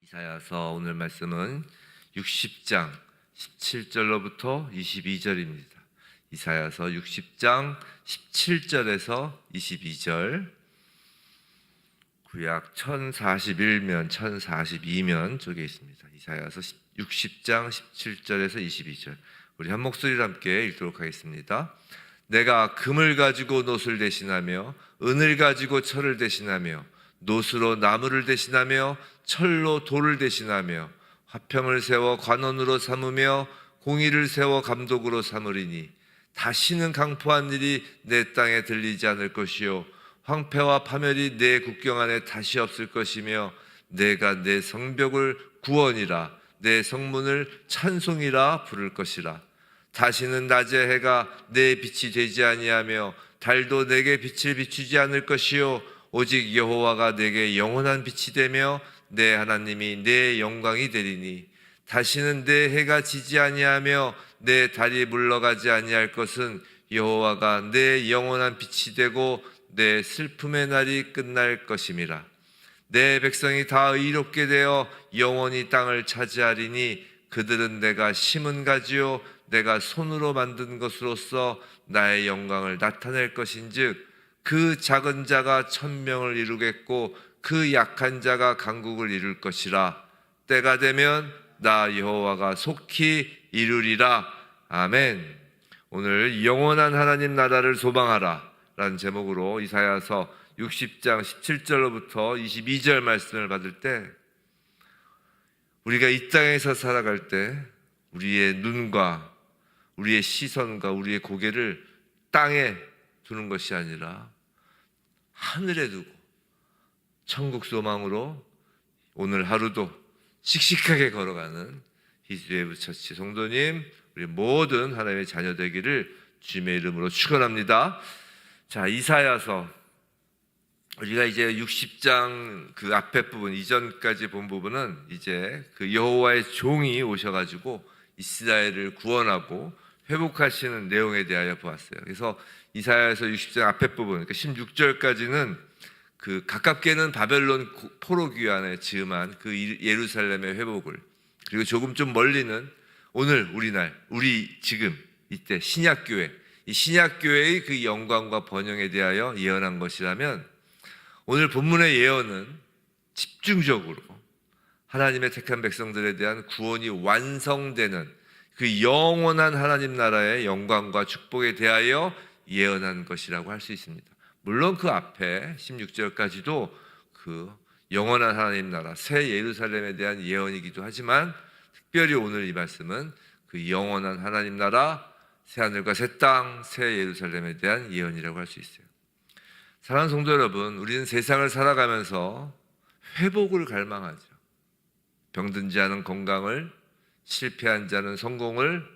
이사야서 오늘 말씀은 60장 17절로부터 22절입니다. 이사야서 60장 17절에서 22절, 구약 1041면 1042면 쪽에 있습니다. 이사야서 60장 17절에서 22절, 우리 한 목소리로 함께 읽도록 하겠습니다. 내가 금을 가지고 놋을 대신하며 은을 가지고 철을 대신하며 놋으로 나무를 대신하며 철로 돌을 대신하며 화평을 세워 관원으로 삼으며 공의를 세워 감독으로 삼으리니 다시는 강포한 일이 내 땅에 들리지 않을 것이요 황폐와 파멸이 내 국경 안에 다시 없을 것이며 내가 내 성벽을 구원이라 내 성문을 찬송이라 부를 것이라. 다시는 낮에 해가 내 빛이 되지 아니하며 달도 내게 빛을 비추지 않을 것이요 오직 여호와가 내게 영원한 빛이 되며 내 하나님이 내 영광이 되리니 다시는 내 해가 지지 아니하며 내 달이 물러가지 아니할 것은 여호와가 내 영원한 빛이 되고 내 슬픔의 날이 끝날 것임이라. 내 백성이 다 의롭게 되어 영원히 땅을 차지하리니 그들은 내가 심은 가지요 내가 손으로 만든 것으로서 나의 영광을 나타낼 것인즉 그 작은 자가 천명을 이루겠고 그 약한 자가 강국을 이룰 것이라. 때가 되면 나 여호와가 속히 이루리라. 아멘. 오늘 영원한 하나님 나라를 소망하라 라는 제목으로 이사야서 60장 17절로부터 22절 말씀을 받을 때, 우리가 이 땅에서 살아갈 때 우리의 눈과 우리의 시선과 우리의 고개를 땅에 두는 것이 아니라 하늘에 두고 천국 소망으로 오늘 하루도 씩씩하게 걸어가는 히즈웨이브 처치 성도님, 우리 모든 하나님의 자녀 되기를 주님의 이름으로 축원합니다. 자, 이사야서 우리가 이제 60장 그 앞에 부분 이전까지 본 부분은 이제 그 여호와의 종이 오셔가지고 이스라엘을 구원하고 회복하시는 내용에 대하여 보았어요. 그래서 이사야서 60장 앞에 부분, 그러니까 16절까지는 그 가깝게는 바벨론 포로 귀환에 즈음한 그 예루살렘의 회복을, 그리고 조금 좀 멀리는 오늘 우리 지금 이때 신약교회, 이 신약교회의 그 영광과 번영에 대하여 예언한 것이라면, 오늘 본문의 예언은 집중적으로 하나님의 택한 백성들에 대한 구원이 완성되는 그 영원한 하나님 나라의 영광과 축복에 대하여 예언한 것이라고 할 수 있습니다. 물론 그 앞에 16절까지도 그 영원한 하나님 나라 새 예루살렘에 대한 예언이기도 하지만, 특별히 오늘 이 말씀은 그 영원한 하나님 나라 새 하늘과 새 땅 새 예루살렘에 대한 예언이라고 할 수 있어요. 사랑하는 성도 여러분, 우리는 세상을 살아가면서 회복을 갈망하죠. 병든 자는 건강을, 실패한 자는 성공을,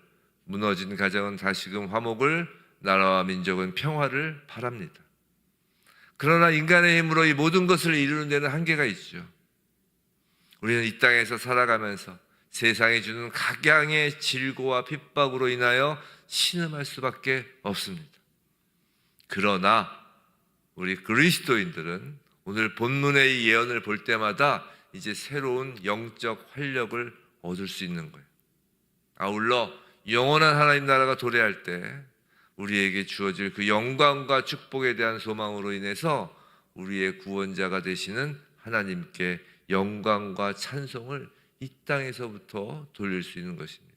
무너진 가정은 다시금 화목을, 나라와 민족은 평화를 바랍니다. 그러나 인간의 힘으로 이 모든 것을 이루는 데는 한계가 있죠. 우리는 이 땅에서 살아가면서 세상이 주는 각양의 질고와 핍박으로 인하여 신음할 수밖에 없습니다. 그러나 우리 그리스도인들은 오늘 본문의 이 예언을 볼 때마다 이제 새로운 영적 활력을 얻을 수 있는 거예요. 아울러 영원한 하나님 나라가 도래할 때 우리에게 주어질 그 영광과 축복에 대한 소망으로 인해서 우리의 구원자가 되시는 하나님께 영광과 찬송을 이 땅에서부터 돌릴 수 있는 것입니다.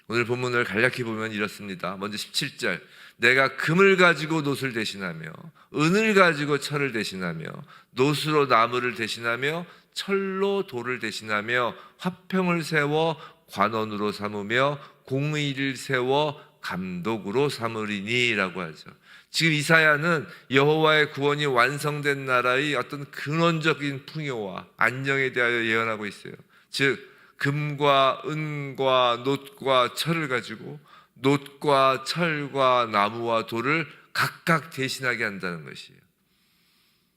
오늘 본문을 간략히 보면 이렇습니다. 먼저 17절, 내가 금을 가지고 놋을 대신하며 은을 가지고 철을 대신하며 놋으로 나무를 대신하며 철로 돌을 대신하며 화평을 세워 관원으로 삼으며 공의를 세워 감독으로 삼으리니 라고 하죠. 지금 이사야는 여호와의 구원이 완성된 나라의 어떤 근원적인 풍요와 안녕에 대하여 예언하고 있어요. 즉 금과 은과 놋과 철을 가지고 놋과 철과 나무와 돌을 각각 대신하게 한다는 것이에요.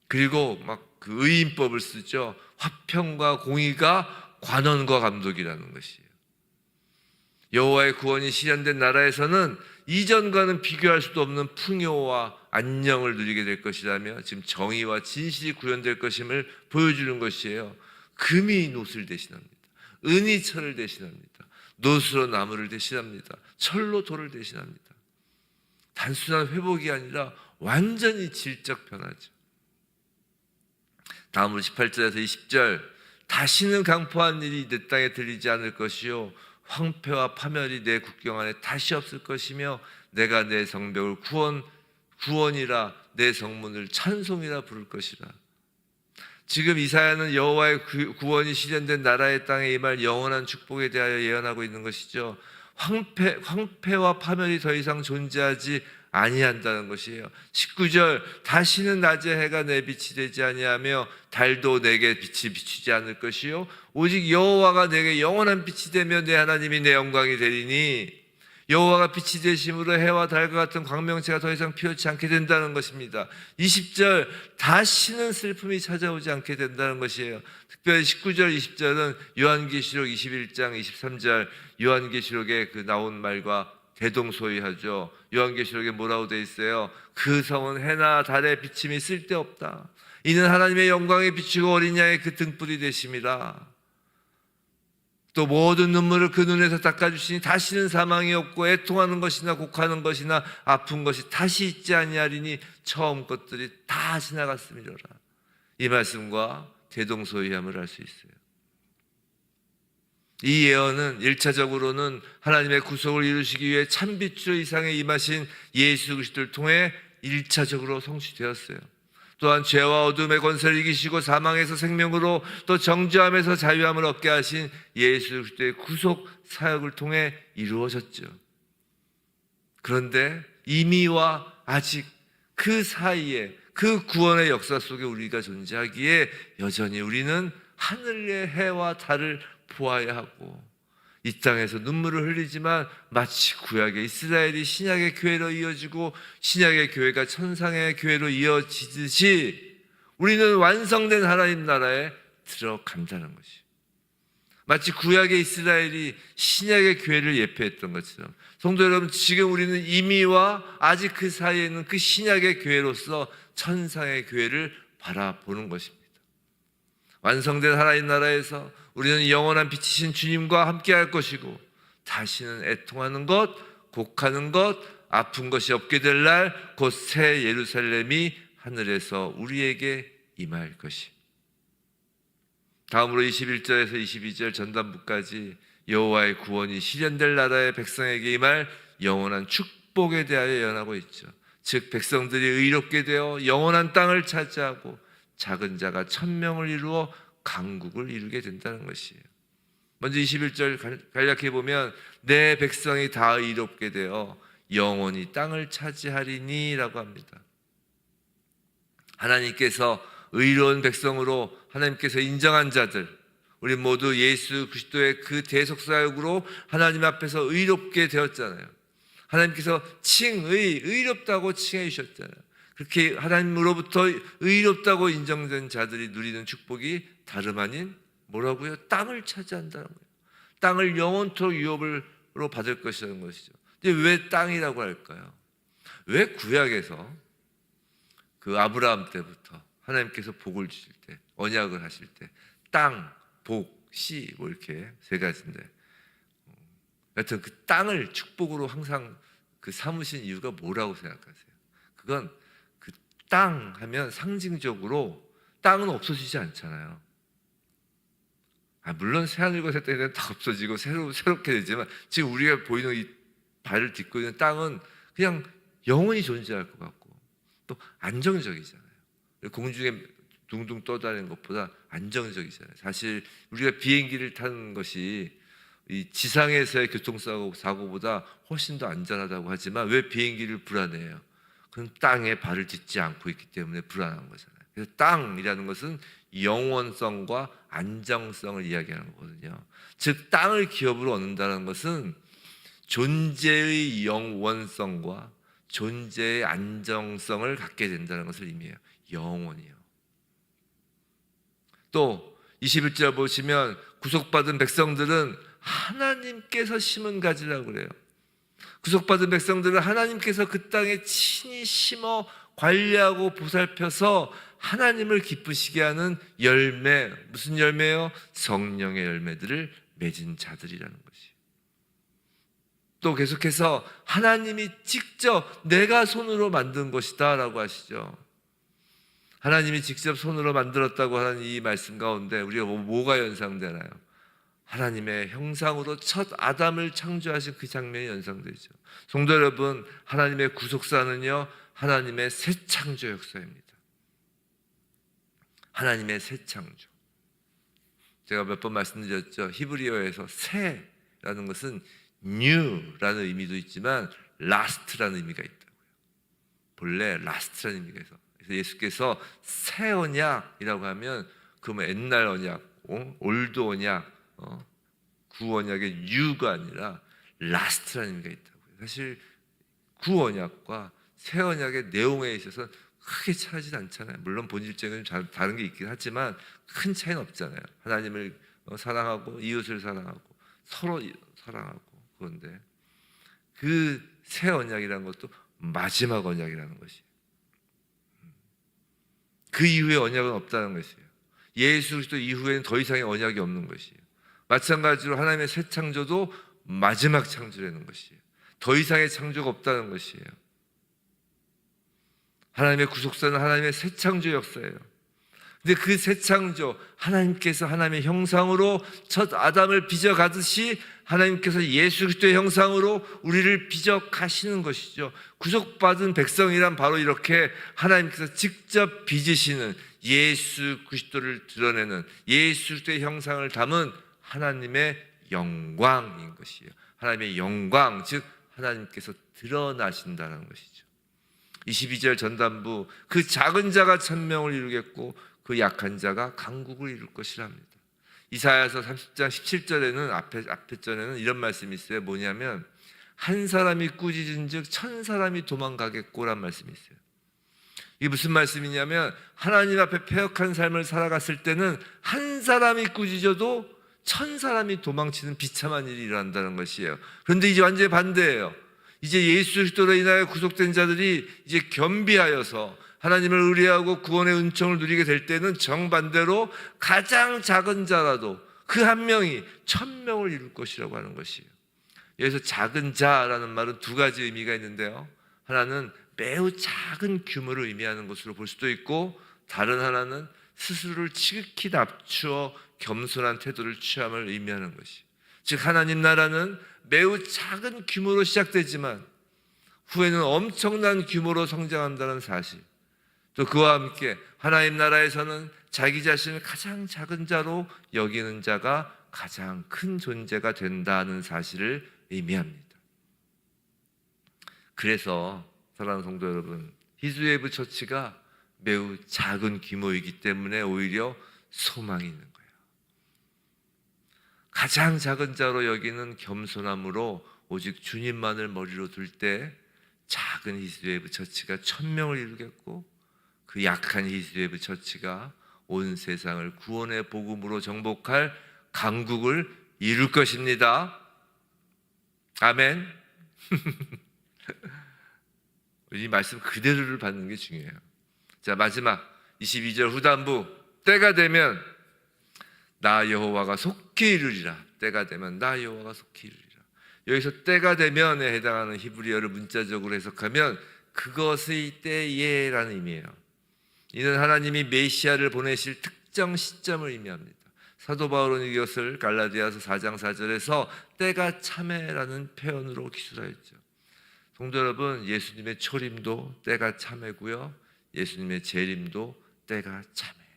그리고 막 그 의인법을 쓰죠. 화평과 공의가 관원과 감독이라는 것이에요. 여호와의 구원이 실현된 나라에서는 이전과는 비교할 수도 없는 풍요와 안녕을 누리게 될 것이라며 지금 정의와 진실이 구현될 것임을 보여주는 것이에요. 금이 놋을 대신합니다. 은이 철을 대신합니다. 놋으로 나무를 대신합니다. 철로 돌을 대신합니다. 단순한 회복이 아니라 완전히 질적 변화죠. 다음으로 18절에서 20절, 다시는 강포한 일이 내 땅에 들리지 않을 것이요 황폐와 파멸이 내 국경 안에 다시 없을 것이며 내가 내 성벽을 구원이라 내 성문을 찬송이라 부를 것이라. 지금 이사야는 여호와의 구원이 실현된 나라의 땅에 임할 영원한 축복에 대하여 예언하고 있는 것이죠. 황폐와 파멸이 더 이상 존재하지 아니한다는 것이에요. 19절, 다시는 낮에 해가 내 빛이 되지 아니하며 달도 내게 빛이 비추지 않을 것이요 오직 여호와가 내게 영원한 빛이 되며 내 하나님이 내 영광이 되리니, 여호와가 빛이 되심으로 해와 달과 같은 광명체가 더 이상 피어치 않게 된다는 것입니다. 20절, 다시는 슬픔이 찾아오지 않게 된다는 것이에요. 특별히 19절, 20절은 요한계시록 21장 23절 요한계시록에 그 나온 말과 대동소이하죠. 요한계시록에 뭐라고 돼 있어요? 그 성은 해나 달의 비침이 쓸데없다. 이는 하나님의 영광에 비추고 어린 양의 그 등불이 되심이라. 또 모든 눈물을 그 눈에서 닦아주시니 다시는 사망이 없고 애통하는 것이나 곡하는 것이나 아픈 것이 다시 있지 아니하리니 처음 것들이 다 지나갔음이로라. 이 말씀과 대동소이함을 알 수 있어요. 이 예언은 1차적으로는 하나님의 구속을 이루시기 위해 참빛으로 이 세상에 임하신 예수 그리스도를 통해 1차적으로 성취되었어요. 또한 죄와 어둠의 권세를 이기시고 사망에서 생명으로 또 정죄함에서 자유함을 얻게 하신 예수 그리스도의 구속 사역을 통해 이루어졌죠. 그런데 이미와 아직 그 사이에 그 구원의 역사 속에 우리가 존재하기에 여전히 우리는 하늘의 해와 달을 보아야 하고 이 땅에서 눈물을 흘리지만 마치 구약의 이스라엘이 신약의 교회로 이어지고 신약의 교회가 천상의 교회로 이어지듯이 우리는 완성된 하나님 나라에 들어간다는 것이, 마치 구약의 이스라엘이 신약의 교회를 예표했던 것처럼 성도 여러분, 지금 우리는 이미와 아직 그 사이에 있는 그 신약의 교회로서 천상의 교회를 바라보는 것입니다. 완성된 하나님 나라에서 우리는 영원한 빛이신 주님과 함께할 것이고 다시는 애통하는 것, 곡하는 것, 아픈 것이 없게 될 날 곧 새 예루살렘이 하늘에서 우리에게 임할 것이. 다음으로 21절에서 22절 전반부까지 여호와의 구원이 실현될 나라의 백성에게 임할 영원한 축복에 대하여 예언하고 있죠. 즉 백성들이 의롭게 되어 영원한 땅을 차지하고 작은 자가 1000명을 이루어 강국을 이루게 된다는 것이에요. 먼저 21절 간략해 보면 내 백성이 다 의롭게 되어 영원히 땅을 차지하리니 라고 합니다. 하나님께서 의로운 백성으로 하나님께서 인정한 자들, 우리 모두 예수 그리스도의 그 대속사역으로 하나님 앞에서 의롭게 되었잖아요. 하나님께서 의롭다고 칭해 주셨잖아요. 그렇게 하나님으로부터 의롭다고 인정된 자들이 누리는 축복이 다름 아닌 뭐라고요? 땅을 차지한다는 거예요. 땅을 영원토록 유업으로 받을 것이라는 것이죠. 근데 왜 땅이라고 할까요? 왜 구약에서 그 아브라함 때부터 하나님께서 복을 주실 때, 언약을 하실 때 땅, 복, 씨 뭐 이렇게 세 가지인데 여튼 그 땅을 축복으로 항상 그 삼으신 이유가 뭐라고 생각하세요? 그건 그 땅 하면 상징적으로 땅은 없어지지 않잖아요. 물론 새하늘과 새 땅에는 다 없어지고 새롭게 되지만 지금 우리가 보이는 이 발을 딛고 있는 땅은 그냥 영원히 존재할 것 같고 또 안정적이잖아요. 공중에 둥둥 떠다니는 것보다 안정적이잖아요. 사실 우리가 비행기를 타는 것이 이 지상에서의 교통사고보다 훨씬 더 안전하다고 하지만 왜 비행기를 불안해해요? 그건 땅에 발을 딛지 않고 있기 때문에 불안한 거잖아요. 그래서 땅이라는 것은 영원성과 안정성을 이야기하는 거거든요. 즉 땅을 기업으로 얻는다는 것은 존재의 영원성과 존재의 안정성을 갖게 된다는 것을 의미해요. 영원이요. 또 21절 보시면 구속받은 백성들은 하나님께서 심은 가지라고 그래요. 구속받은 백성들은 하나님께서 그 땅에 친히 심어 관리하고 보살펴서 하나님을 기쁘시게 하는 열매, 무슨 열매요? 성령의 열매들을 맺은 자들이라는 것이에요. 또 계속해서 하나님이 직접 내가 손으로 만든 것이다 라고 하시죠. 하나님이 직접 손으로 만들었다고 하는 이 말씀 가운데 우리가 뭐가 연상되나요? 하나님의 형상으로 첫 아담을 창조하신 그 장면이 연상되죠. 성도 여러분, 하나님의 구속사는요, 하나님의 새 창조 역사입니다. 하나님의 새 창조. 제가 몇 번 말씀드렸죠. 히브리어에서 새라는 것은 new라는 의미도 있지만 last라는 의미가 있다고요. 본래 last라는 의미가 있어. 그래서 예수께서 새 언약이라고 하면 그러면 옛날 언약, 올드 언약, 구 언약의 new가 아니라 last라는 의미가 있다고요. 사실 구 언약과 새 언약의 내용에 있어서 크게 차이지 않잖아요. 물론 본질적인 다른 게 있긴 하지만 큰 차이는 없잖아요. 하나님을 사랑하고 이웃을 사랑하고 서로 사랑하고. 그런데 그 새 언약이라는 것도 마지막 언약이라는 것이에요. 그 이후에 언약은 없다는 것이에요. 예수 그리스도 이후에는 더 이상의 언약이 없는 것이에요. 마찬가지로 하나님의 새 창조도 마지막 창조라는 것이에요. 더 이상의 창조가 없다는 것이에요. 하나님의 구속사는 하나님의 새 창조 역사예요. 근데 그 새 창조, 하나님께서 하나님의 형상으로 첫 아담을 빚어 가듯이 하나님께서 예수 그리스도의 형상으로 우리를 빚어 가시는 것이죠. 구속받은 백성이란 바로 이렇게 하나님께서 직접 빚으시는 예수 그리스도를 드러내는 예수 그리스도의 형상을 담은 하나님의 영광인 것이에요. 하나님의 영광, 즉 하나님께서 드러나신다는 것이죠. 22절 전단부, 그 작은 자가 천명을 이루겠고 그 약한 자가 강국을 이룰 것이라 합니다. 이사야서 30장 17절에는 앞에 절에는 이런 말씀이 있어요. 뭐냐면 한 사람이 꾸짖은즉 천 사람이 도망가겠고란 말씀이 있어요. 이게 무슨 말씀이냐면 하나님 앞에 패역한 삶을 살아갔을 때는 한 사람이 꾸짖어도 천 사람이 도망치는 비참한 일이 일어난다는 것이에요. 그런데 이제 완전히 반대예요. 이제 예수 그리스도로 인하여 구속된 자들이 이제 겸비하여서 하나님을 의뢰하고 구원의 은총을 누리게 될 때는 정반대로 가장 작은 자라도 그 한 명이 1000명을 이룰 것이라고 하는 것이에요. 여기서 작은 자라는 말은 두 가지 의미가 있는데요. 하나는 매우 작은 규모를 의미하는 것으로 볼 수도 있고, 다른 하나는 스스로를 지극히 낮추어 겸손한 태도를 취함을 의미하는 것이. 즉 하나님 나라는 매우 작은 규모로 시작되지만 후에는 엄청난 규모로 성장한다는 사실. 또 그와 함께 하나님 나라에서는 자기 자신을 가장 작은 자로 여기는 자가 가장 큰 존재가 된다는 사실을 의미합니다. 그래서 사랑하는 성도 여러분, 히즈웨이브 처치가 매우 작은 규모이기 때문에 오히려 소망이 있는 거예요. 가장 작은 자로 여기는 겸손함으로 오직 주님만을 머리로 둘 때 작은 히즈웨이브 처치가 1000명을 이루겠고, 그 약한 히즈웨이브 처치가 온 세상을 구원의 복음으로 정복할 강국을 이룰 것입니다. 아멘. 이 말씀 그대로를 받는 게 중요해요. 자, 마지막 22절 후반부, 때가 되면 나 여호와가 속히 이루리라. 때가 되면 나 여호와가 속히 이루리라. 여기서 때가 되면에 해당하는 히브리어를 문자적으로 해석하면 그것의 때에라는 의미예요. 이는 하나님이 메시아를 보내실 특정 시점을 의미합니다. 사도 바울은 이것을 갈라디아서 4장 4절에서 때가 참회라는 표현으로 기술하였죠. 성도 여러분, 예수님의 초림도 때가 참회고요, 예수님의 재림도 때가 참회예요.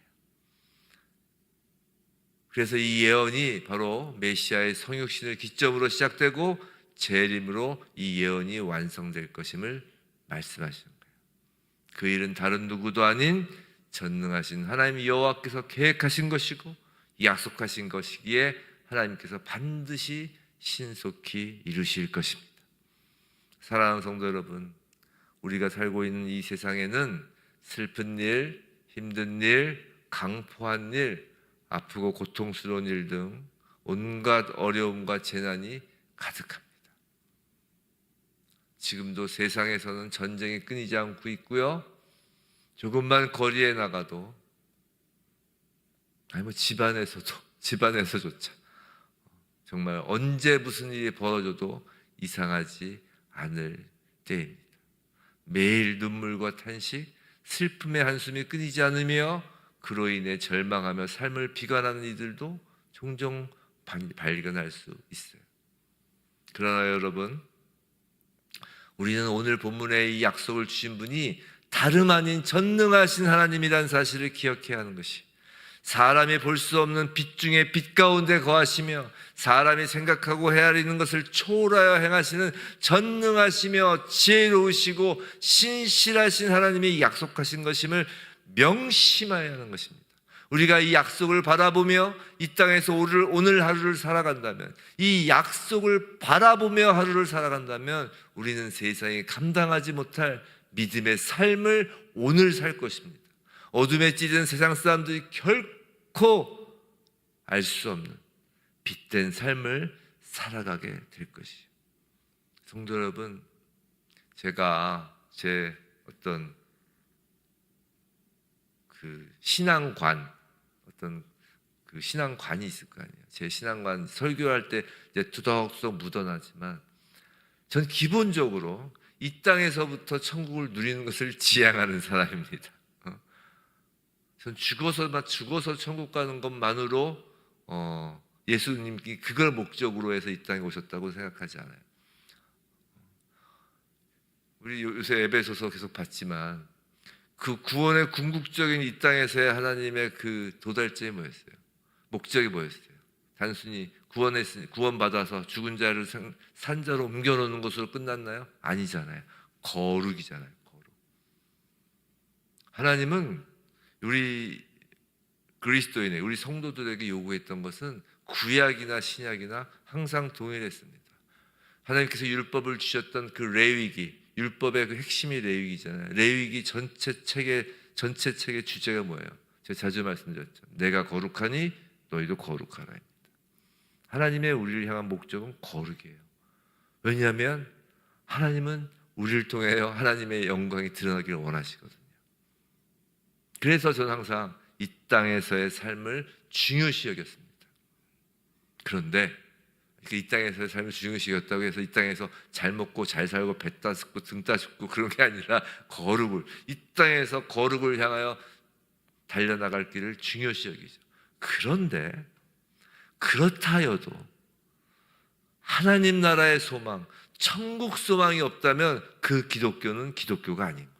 그래서 이 예언이 바로 메시아의 성육신을 기점으로 시작되고 재림으로 이 예언이 완성될 것임을 말씀하시는 거예요. 그 일은 다른 누구도 아닌 전능하신 하나님 여호와께서 계획하신 것이고 약속하신 것이기에 하나님께서 반드시 신속히 이루실 것입니다. 사랑하는 성도 여러분, 우리가 살고 있는 이 세상에는 슬픈 일, 힘든 일, 강포한 일, 아프고 고통스러운 일 등 온갖 어려움과 재난이 가득합니다. 지금도 세상에서는 전쟁이 끊이지 않고 있고요, 조금만 거리에 나가도, 아니 뭐 집안에서조차 정말 언제 무슨 일이 벌어져도 이상하지 않을 때입니다. 매일 눈물과 탄식, 슬픔의 한숨이 끊이지 않으며 그로 인해 절망하며 삶을 비관하는 이들도 종종 발견할 수 있어요. 그러나 여러분, 우리는 오늘 본문에 이 약속을 주신 분이 다름 아닌 전능하신 하나님이라는 사실을 기억해야 하는 것이, 사람이 볼 수 없는 빛 중에 빛 가운데 거하시며 사람이 생각하고 헤아리는 것을 초월하여 행하시는 전능하시며 지혜로우시고 신실하신 하나님이 약속하신 것임을 명심해야 하는 것입니다. 우리가 이 약속을 바라보며 이 땅에서 오늘 하루를 살아간다면, 이 약속을 바라보며 하루를 살아간다면 우리는 세상이 감당하지 못할 믿음의 삶을 오늘 살 것입니다. 어둠에 찌든 세상 사람들이 결코 알 수 없는 빛된 삶을 살아가게 될 것이죠. 성도 여러분, 제가 제 어떤 그 신앙관이 있을 거 아니에요. 제 신앙관 설교할 때 이제 두덕두덕 묻어나지만, 전 기본적으로 이 땅에서부터 천국을 누리는 것을 지향하는 사람입니다. 전 죽어서 천국 가는 것만으로 예수님이 그걸 목적으로 해서 이 땅에 오셨다고 생각하지 않아요. 우리 요새 에베소서 계속 봤지만 그 구원의 궁극적인 이 땅에서의 하나님의 그 도달점이 뭐였어요? 목적이 뭐였어요? 단순히 구원받아서 죽은 자를 산자로 옮겨놓는 것으로 끝났나요? 아니잖아요. 거룩이잖아요. 거룩. 하나님은 우리 그리스도인의, 우리 성도들에게 요구했던 것은 구약이나 신약이나 항상 동일했습니다. 하나님께서 율법을 주셨던 그 레위기, 율법의 그 핵심이 레위기잖아요. 레위기 전체 책의 주제가 뭐예요? 제가 자주 말씀드렸죠. 내가 거룩하니 너희도 거룩하라입니다. 하나님의 우리를 향한 목적은 거룩이에요. 왜냐하면 하나님은 우리를 통하여 하나님의 영광이 드러나기를 원하시거든요. 그래서 저는 항상 이 땅에서의 삶을 중요시 여겼습니다. 그런데 이 땅에서의 삶을 중요시 여겼다고 해서 이 땅에서 잘 먹고 잘 살고 배 따숩고 등 따숩고 그런 게 아니라 이 땅에서 거룩을 향하여 달려나갈 길을 중요시 여기죠. 그런데 그렇다 하여도 하나님 나라의 소망, 천국 소망이 없다면 그 기독교는 기독교가 아닌 거예요.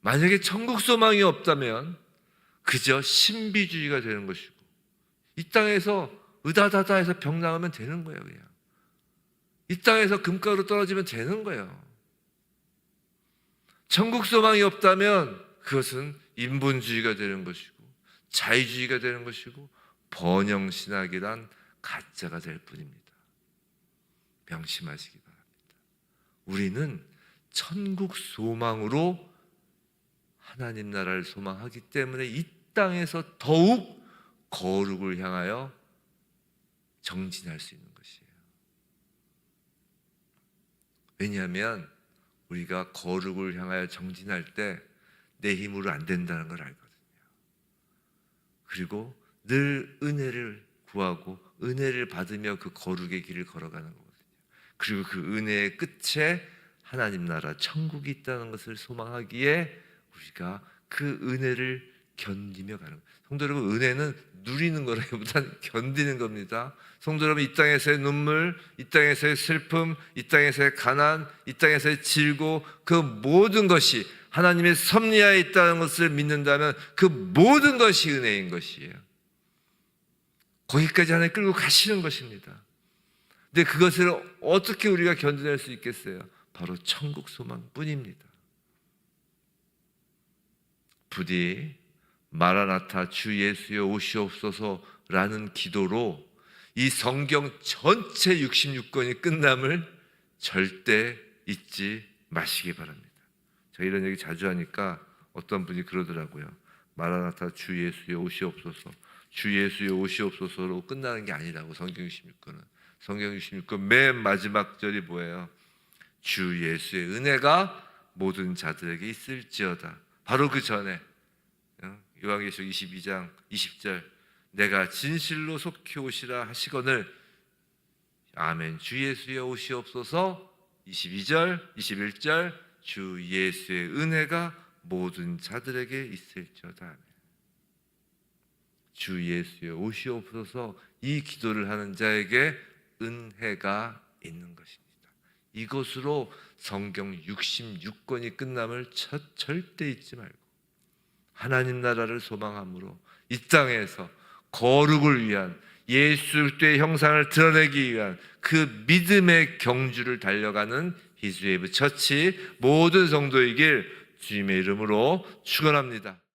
만약에 천국 소망이 없다면 그저 신비주의가 되는 것이고, 이 땅에서 으다다다 해서 병 나으면 되는 거예요. 그냥 이 땅에서 금가루 떨어지면 되는 거예요. 천국 소망이 없다면 그것은 인본주의가 되는 것이고 자유주의가 되는 것이고 번영신학이란 가짜가 될 뿐입니다. 명심하시기 바랍니다. 우리는 천국 소망으로 하나님 나라를 소망하기 때문에 이 땅에서 더욱 거룩을 향하여 정진할 수 있는 것이에요. 왜냐하면 우리가 거룩을 향하여 정진할 때 내 힘으로 안 된다는 걸 알거든요. 그리고 늘 은혜를 구하고 은혜를 받으며 그 거룩의 길을 걸어가는 거거든요. 그리고 그 은혜의 끝에 하나님 나라 천국이 있다는 것을 소망하기에 우리가 그 은혜를 견디며 가는 거예요. 성도 여러분, 은혜는 누리는 거라기보다는 견디는 겁니다. 성도 여러분, 이 땅에서의 눈물, 이 땅에서의 슬픔, 이 땅에서의 가난, 이 땅에서의 질고, 그 모든 것이 하나님의 섭리하에 있다는 것을 믿는다면 그 모든 것이 은혜인 것이에요. 거기까지 하나님 끌고 가시는 것입니다. 근데 그것을 어떻게 우리가 견뎌낼 수 있겠어요? 바로 천국 소망뿐입니다. 부디 마라나타 주 예수여 오시옵소서라는 기도로 이 성경 전체 66권이 끝남을 절대 잊지 마시기 바랍니다. 제가 이런 얘기 자주 하니까 어떤 분이 그러더라고요. 마라나타 주 예수여 오시옵소서, 주 예수여 오시옵소서로 끝나는 게 아니라고. 성경 66권은, 성경 66권 맨 마지막 절이 뭐예요? 주 예수의 은혜가 모든 자들에게 있을지어다. 바로 그 전에 요한계시록 22장 20절 내가 진실로 속히 오시라 하시거늘 아멘 주 예수의 오시옵소서. 22절 21절 주 예수의 은혜가 모든 자들에게 있을지어다. 아멘. 주 예수의 오시옵소서. 이 기도를 하는 자에게 은혜가 있는 것입니다. 이것으로 성경 66권이 끝남을 절대 잊지 말고 하나님 나라를 소망함으로 이 땅에서 거룩을 위한 예수 그리스도의 형상을 드러내기 위한 그 믿음의 경주를 달려가는 히즈웨이브 처치 모든 성도이길 주님의 이름으로 축원합니다.